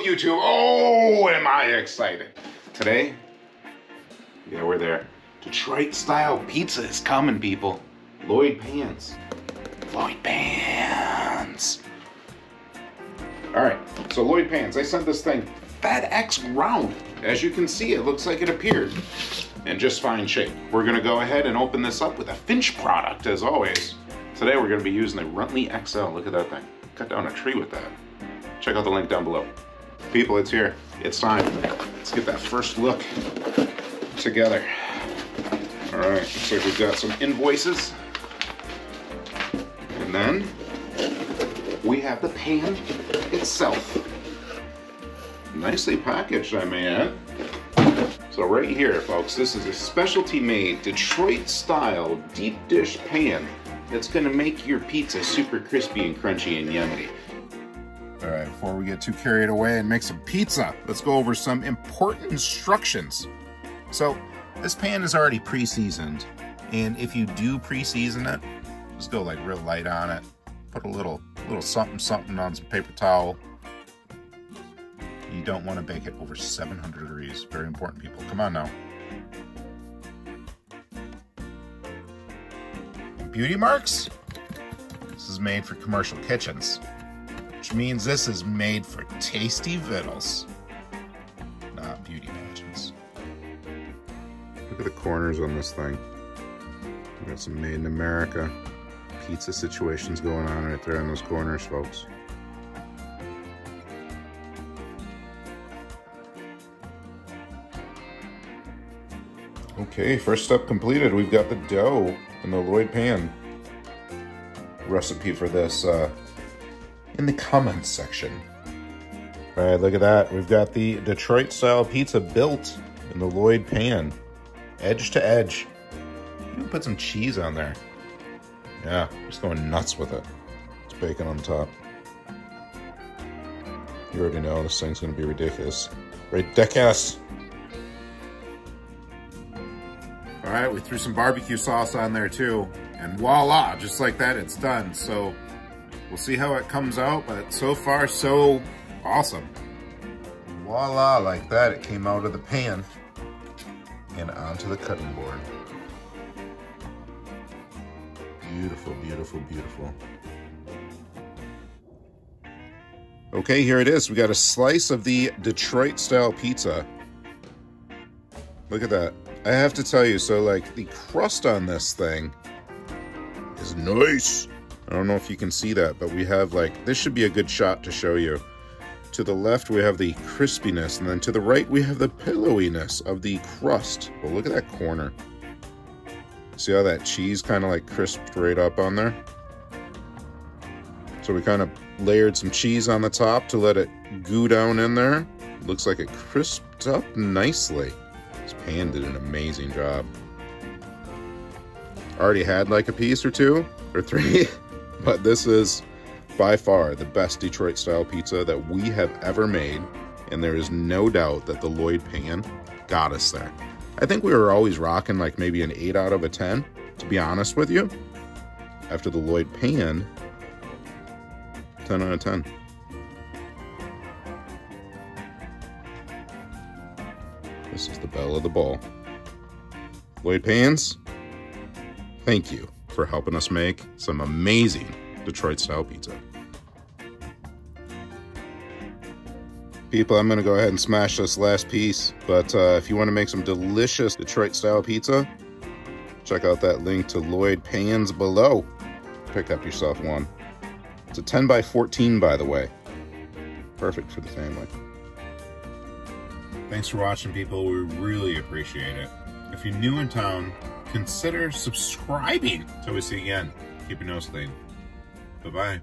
YouTube? Oh, am I excited. Today, yeah, we're there. Detroit style pizza is coming, people. Lloyd Pans. Lloyd Pans. All right, so Lloyd Pans, I sent this thing FedEx round. As you can see, it looks like it appeared in just fine shape. We're gonna go ahead and open this up with a Finch product, as always. Today, we're gonna be using the Runtley XL. Look at that thing. Cut down a tree with that. Check out the link down below. People, it's here. It's time. Let's get that first look together. All right, looks like we've got some invoices. And then we have the pan itself. Nicely packaged, I may add. So right here, folks, this is a specialty made Detroit style deep dish pan that's gonna make your pizza super crispy and crunchy and yummy. All right, before we get too carried away and make some pizza, let's go over some important instructions. So this pan is already pre-seasoned, and if you do pre-season it, just go like real light on it. Put a little something on some paper towel. You don't want to bake it over 700 degrees. Very important, people. Come on now. Beauty marks? This is made for commercial kitchens, which means this is made for tasty vittles, not beauty pageants. Look at the corners on this thing. We got some made in America pizza situations going on right there on those corners, folks. Okay, first step completed. We've got the dough in the Lloyd pan. Recipe for this in the comments section. All right, look at that. We've got the Detroit style pizza built in the Lloyd pan, edge to edge. You can put some cheese on there. Yeah, just going nuts with it. It's bacon on top. You already know this thing's gonna be ridiculous. Ridiculous. All right, we threw some barbecue sauce on there too, and voila, just like that, it's done. So we'll see how it comes out, but so far, so awesome. Voila, like that, it came out of the pan and onto the cutting board. Beautiful, beautiful, beautiful. Okay, here it is. We got a slice of the Detroit style pizza. Look at that. I have to tell you, so like the crust on this thing is nice. I don't know if you can see that, but we have like, this should be a good shot to show you. To the left, we have the crispiness, and then to the right, we have the pillowiness of the crust. Well, look at that corner. See how that cheese kind of like crisped right up on there? So we kind of layered some cheese on the top to let it goo down in there. Looks like it crisped up nicely. This pan did an amazing job. Already had like a piece or two or three, but this is by far the best Detroit style pizza that we have ever made. And there is no doubt that the Lloyd pan got us there. I think we were always rocking like maybe an 8 out of a 10, to be honest with you. After the Lloyd pan, 10 out of 10. This is the belle of the ball. Lloyd Pans, thank you for helping us make some amazing Detroit style pizza. People, I'm gonna go ahead and smash this last piece, but if you wanna make some delicious Detroit style pizza, check out that link to Lloyd Pans below. Pick up yourself one. It's a 10 by 14, by the way. Perfect for the family. Thanks for watching, people. We really appreciate it. If you're new in town, consider subscribing. Till we see you again. Keep your nose clean. Bye-bye.